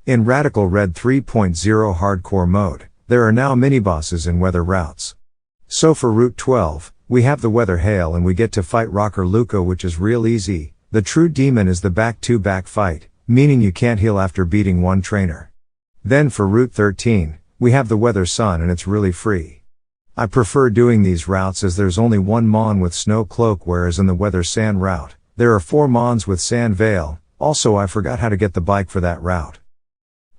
In Radical Red 3.0 Hardcore mode, there are now mini-bosses in weather routes. So for Route 12, we have the Weather Hail and we get to fight Rocker Luca, which is real easy. The true demon is the back-to-back fight, meaning you can't heal after beating one trainer. Then for Route 13, we have the Weather Sun and it's really free. I prefer doing these routes as there's only one mon with Snow Cloak, whereas in the Weather Sand route, there are 4 mons with Sand Veil. Also, I forgot how to get the bike for that route.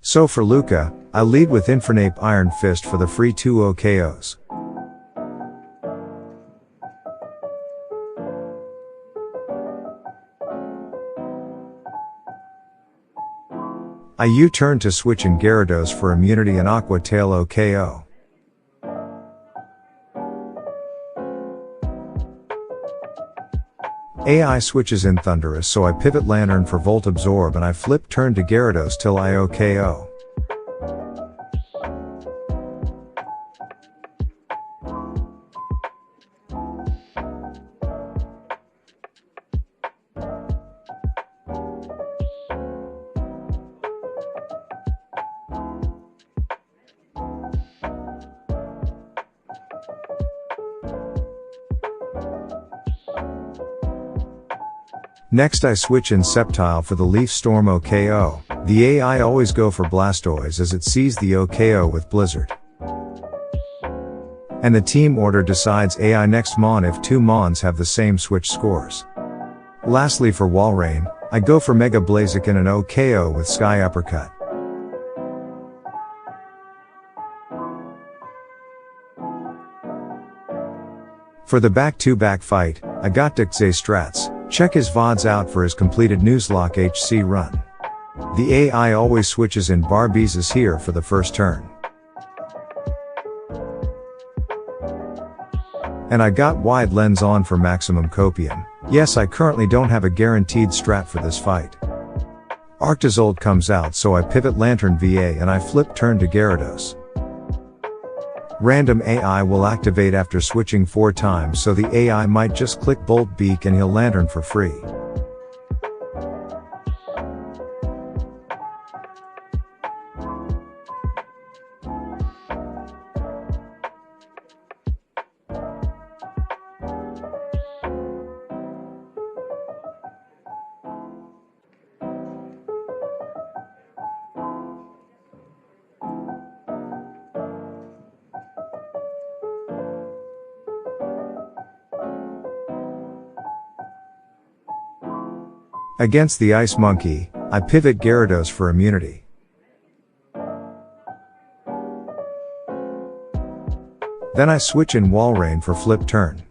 So for Luca, I lead with Infernape Iron Fist for the free 2 OKOs. I U-turn to switch in Gyarados for immunity and Aqua Tail OKO. AI switches in Thunderous, so I pivot Lantern for Volt Absorb and I flip turn to Gyarados till I OKO. Next I switch in Sceptile for the Leaf Storm OKO. The AI always go for Blastoise as it sees the OKO with Blizzard. And the team order decides AI next mon if 2 mons have the same switch scores. Lastly for Walrein, I go for Mega Blaziken and OKO with Sky Uppercut. For the back-to-back fight, I got Dixie Strats. Check his VODs out for his completed Nuzlocke HC run. The AI always switches in Barbies here for the first turn. And I got Wide Lens on for maximum copium. Yes, I currently don't have a guaranteed strat for this fight. Arctozolt comes out, so I pivot Lantern VA and I flip turn to Gyarados. Random AI will activate after switching 4 times, so the AI might just click Bolt Beak and he'll Lantern for free. Against the Ice Monkey, I pivot Gyarados for immunity. Then I switch in Walrein for flip turn.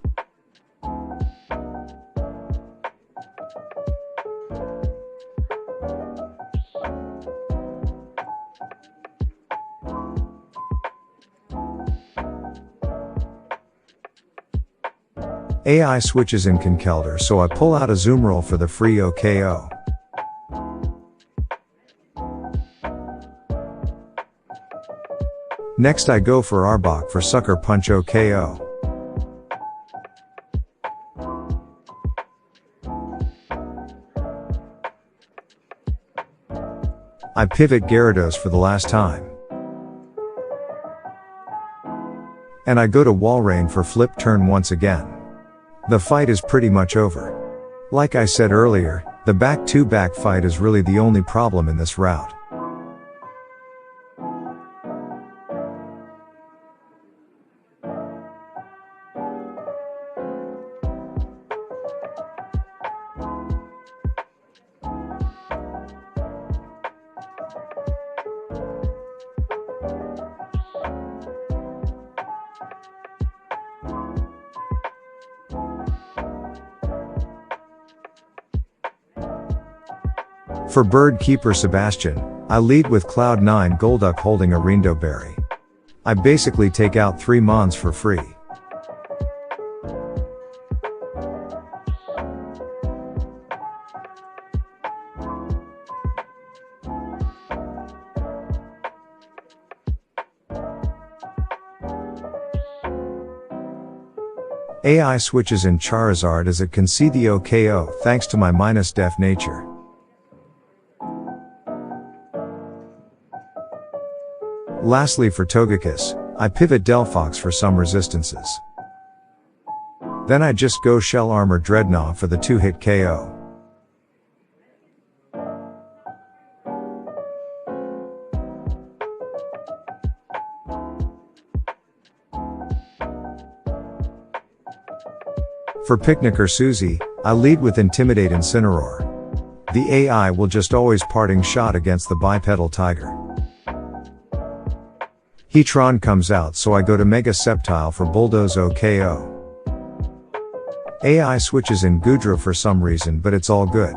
AI switches in Conkeldurr, so I pull out Azumarill for the free OKO. Next I go for Arbok for Sucker Punch OKO. I pivot Gyarados for the last time. And I go to Walrein for flip turn once again. The fight is pretty much over. Like I said earlier, the back-to-back fight is really the only problem in this route. For Bird Keeper Sebastian, I lead with Cloud9 Golduck holding a Rindo Berry. I basically take out 3 mons for free. AI switches in Charizard as it can see the OKO thanks to my -def nature. Lastly for Togekiss, I pivot Delphox for some resistances. Then I just go Shell Armor Dreadnought for the 2-hit KO. For Picnicker Susie, I lead with Intimidate Incineroar. The AI will just always parting shot against the bipedal tiger. Heatron comes out, so I go to Mega Sceptile for Bulldoze OKO. AI switches in Goodra for some reason, but it's all good.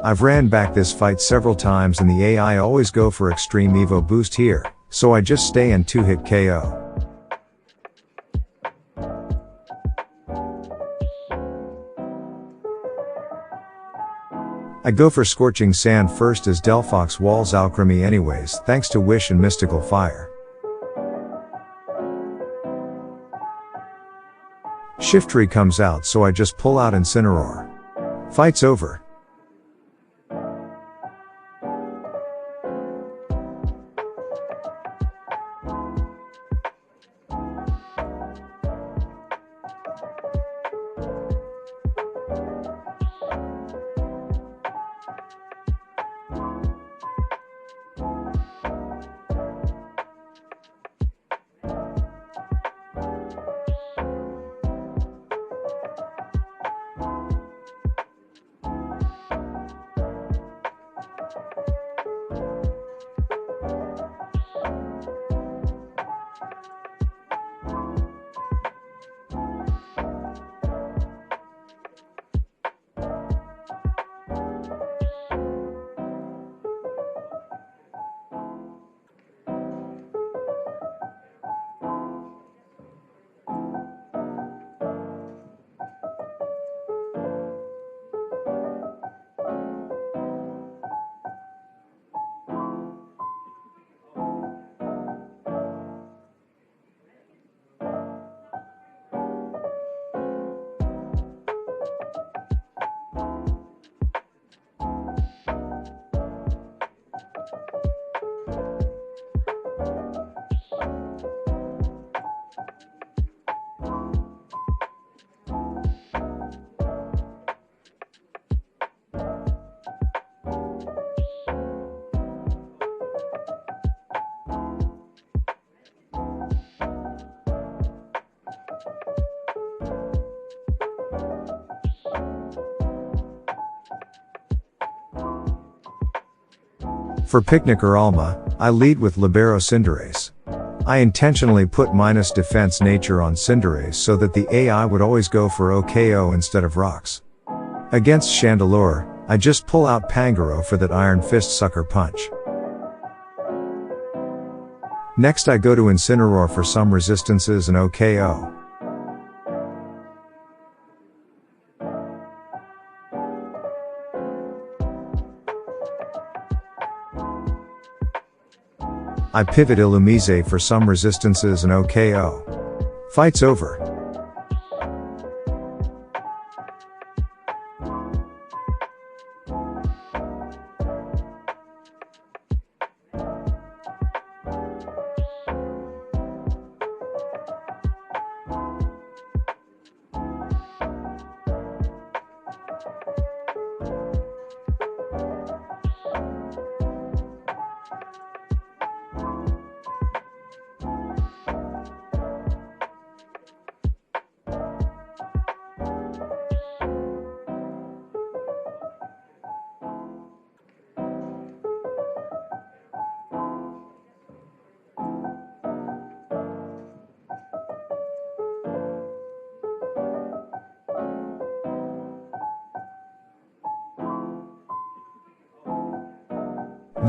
I've ran back this fight several times and the AI always go for Extreme Evo Boost here, so I just stay in 2-hit KO. I go for Scorching Sand first as Delphox walls Alchemy anyways thanks to Wish and Mystical Fire. Shiftry comes out, so I just pull out Incineroar. Fight's over. For Picnicker Alma, I lead with Libero Cinderace. I intentionally put minus defense nature on Cinderace so that the AI would always go for OKO instead of rocks. Against Chandelure, I just pull out Pangoro for that Iron Fist Sucker Punch. Next I go to Incineroar for some resistances and OKO. I pivot Illumise for some resistances and OKO. Fight's over.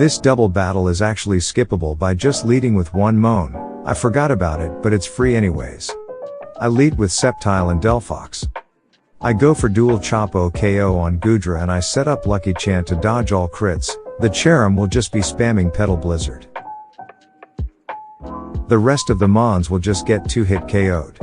This double battle is actually skippable by just leading with one Moan. I forgot about it, but it's free anyways. I lead with Sceptile and Delphox. I go for dual chop OKO on Goodra and I set up Lucky Chant to dodge all crits. The Cherrim will just be spamming Petal Blizzard. The rest of the Mons will just get 2-hit KO'd.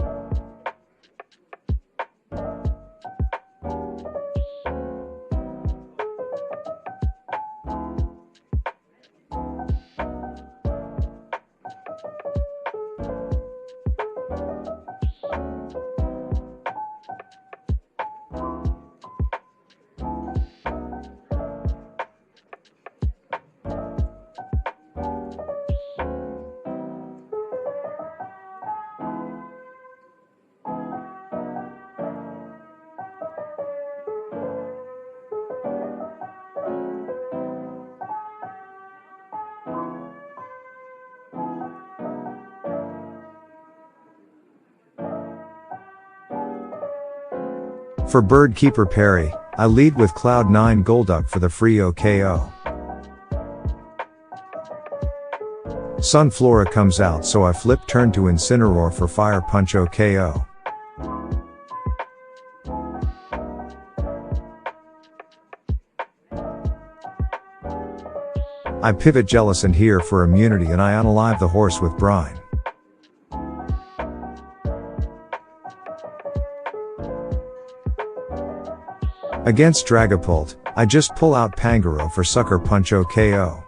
For Bird Keeper Perry, I lead with Cloud 9 Golduck for the free OKO. Sunflora comes out, so I flip turn to Incineroar for Fire Punch OKO. I pivot Jellicent here for immunity and I unalive the horse with Brine. Against Dragapult, I just pull out Pangoro for Sucker Punch OKO.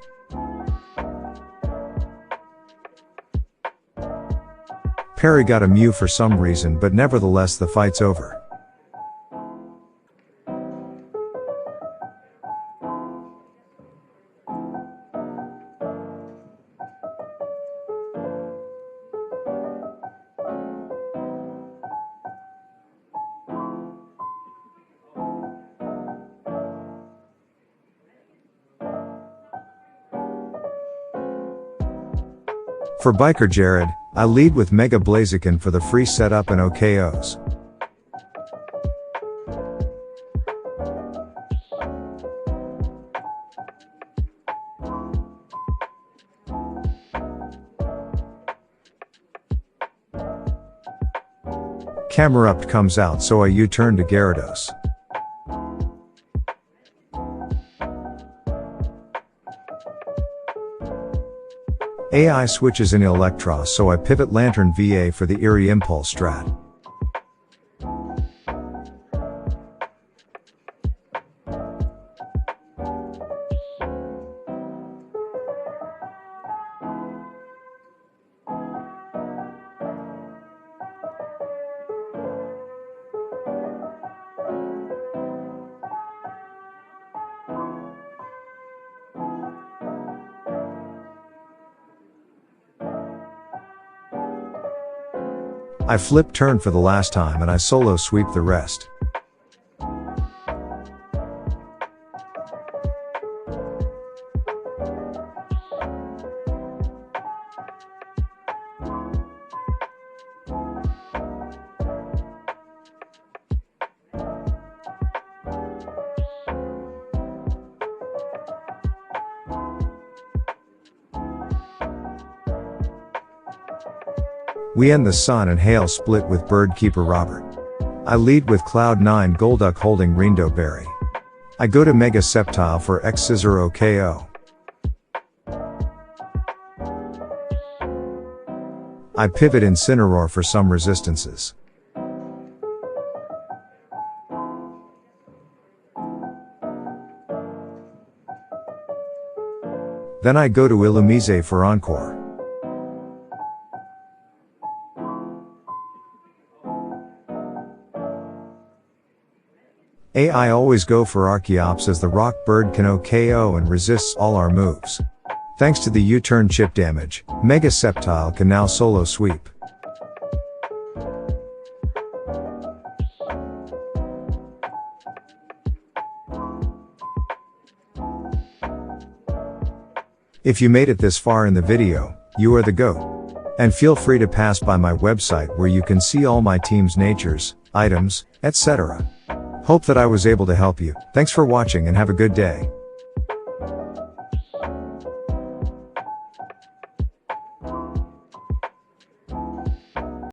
Perry got a Mew for some reason, but nevertheless the fight's over. For Biker Jared, I lead with Mega Blaziken for the free setup and OKOs. Camerupt comes out, so I U-turn to Gyarados. AI switches in Electros, so I pivot Lantern VA for the Eerie Impulse strat. I flip turn for the last time and I solo sweep the rest. We end the Sun and Hail split with Bird Keeper Robert. I lead with Cloud 9 Golduck holding Rindo Berry. I go to Mega Sceptile for X Scissor OKO. I pivot Incineroar for some resistances. Then I go to Illumise for Encore. AI always go for Archeops as the Rock Bird can OKO and resists all our moves. Thanks to the U-turn chip damage, Mega Sceptile can now solo sweep. If you made it this far in the video, you are the GOAT. And feel free to pass by my website where you can see all my team's natures, items, etc. Hope that I was able to help you. Thanks for watching and have a good day.